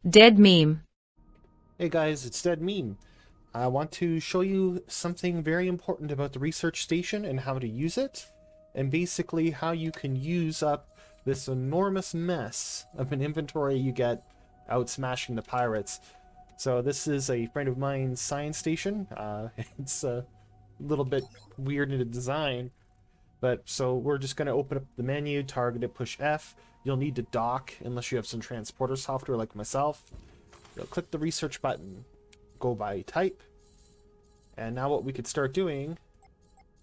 Dead meme. Hey guys, it's Dead Meme. I want to show you something very important about the research station and how to use it, and basically how you can use up this enormous mess of an inventory you get out smashing the pirates. So this is a friend of mine's science station. It's a little bit weird in the design, but so we're just going to open up the menu, target it, push F. You'll need to dock unless you have some transporter software like myself. You'll click the research button, go by type, and now what we could start doing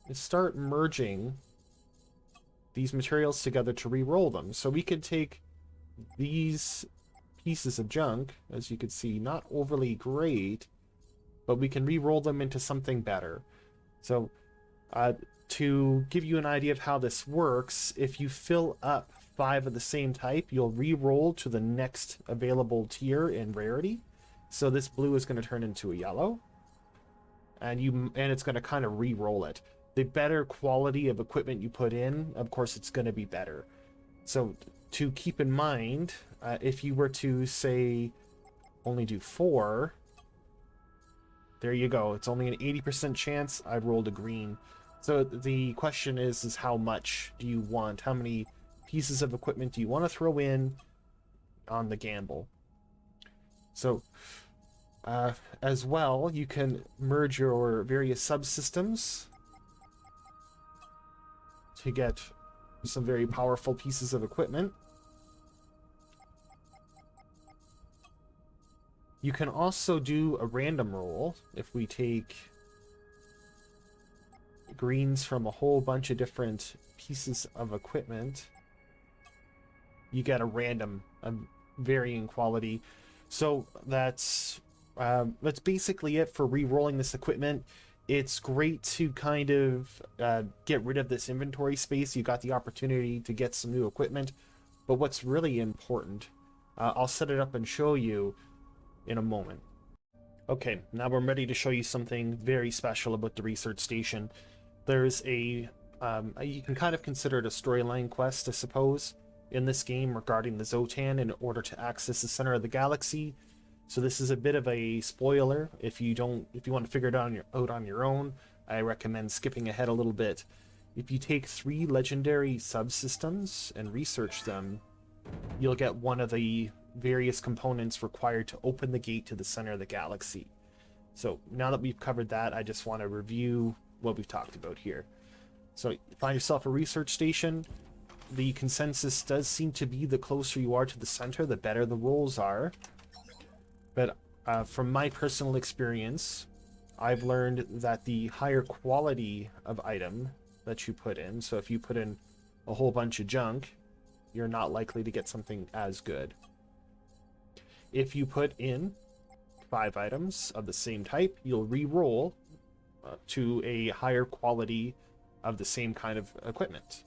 is start merging these materials together to re-roll them. So we could take these pieces of junk, as you can see, not overly great, but we can re-roll them into something better. So to give you an idea of how this works, if you fill up 5 of the same type, you'll re-roll to the next available tier in rarity. So this blue is going to turn into a yellow, and it's going to kind of re-roll it. The better quality of equipment you put in, of course, it's going to be better. So to keep in mind, if you were to say only do 4, there you go. It's only an 80% chance I rolled a green. So the question is how much do you want? How many pieces of equipment do you want to throw in on the gamble? So as well, you can merge your various subsystems to get some very powerful pieces of equipment. You can also do a random roll. If we take greens from a whole bunch of different pieces of equipment, you get a random, varying quality. So that's basically it for re-rolling this equipment. It's great to kind of get rid of this inventory space. You got the opportunity to get some new equipment, but what's really important, I'll set it up and show you in a moment. Okay, now we're ready to show you something very special about the research station. There's you can kind of consider it a storyline quest, I suppose, in this game regarding the Zotan in order to access the center of the galaxy. So this is a bit of a spoiler. If you want to figure it out on your own, I recommend skipping ahead a little bit. If you take 3 legendary subsystems and research them, you'll get one of the various components required to open the gate to the center of the galaxy. So now that we've covered that, I just want to review what we've talked about here. So find yourself a research station. The consensus does seem to be the closer you are to the center, the better the rolls are. But from my personal experience, I've learned that the higher quality of item that you put in, so if you put in a whole bunch of junk, you're not likely to get something as good. If you put in 5 items of the same type, you'll re-roll to a higher quality of the same kind of equipment.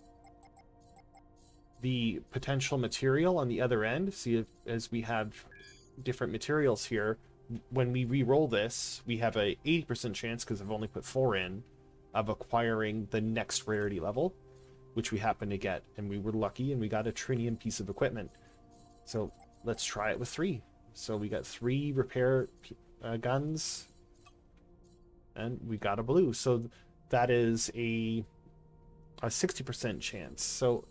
The potential material on the other end, see, as we have different materials here, when we re-roll this, we have a 80% chance, because I've only put 4 in, of acquiring the next rarity level, which we happen to get, and we were lucky and we got a trinium piece of equipment. So let's try it with 3. So we got 3 repair guns, and we got a blue. So that is a 60% chance. So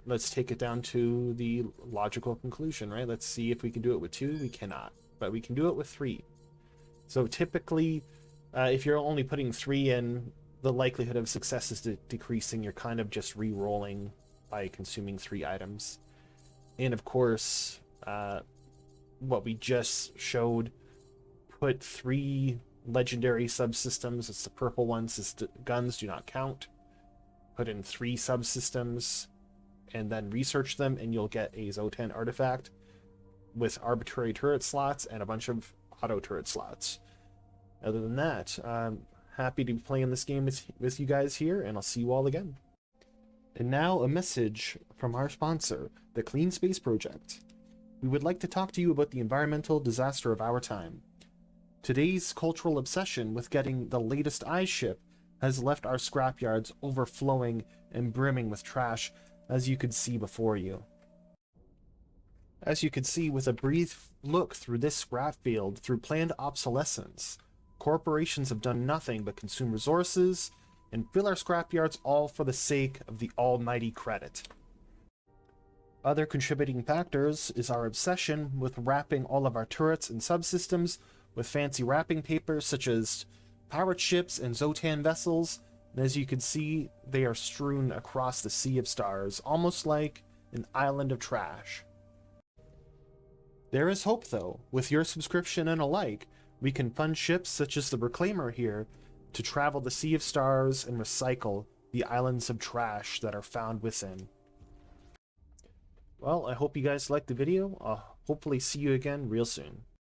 let's take it down to the logical conclusion, right? Let's see if we can do it with 2. We cannot, but we can do it with 3. So typically, if you're only putting 3 in, the likelihood of success is decreasing. You're kind of just re-rolling by consuming 3 items. And of course, what we just showed, put 3 legendary subsystems. It's the purple ones. It's the guns do not count. Put in 3 subsystems and then research them, and you'll get a Zotan artifact with arbitrary turret slots and a bunch of auto turret slots. Other than that, I'm happy to be playing this game with you guys here, and I'll see you all again. And now a message from our sponsor, the Clean Space Project. We would like to talk to you about the environmental disaster of our time. Today's cultural obsession with getting the latest ice ship has left our scrapyards overflowing and brimming with trash, as you could see before you. As you can see with a brief look through this scrap field, through planned obsolescence, corporations have done nothing but consume resources and fill our scrapyards all for the sake of the almighty credit. Other contributing factors is our obsession with wrapping all of our turrets and subsystems with fancy wrapping papers such as pirate ships and Zotan vessels, and as you can see, they are strewn across the sea of stars, almost like an island of trash. There is hope though. With your subscription and a like, we can fund ships such as the Reclaimer here to travel the sea of stars and recycle the islands of trash that are found within. Well, I hope you guys liked the video. I'll hopefully see you again real soon.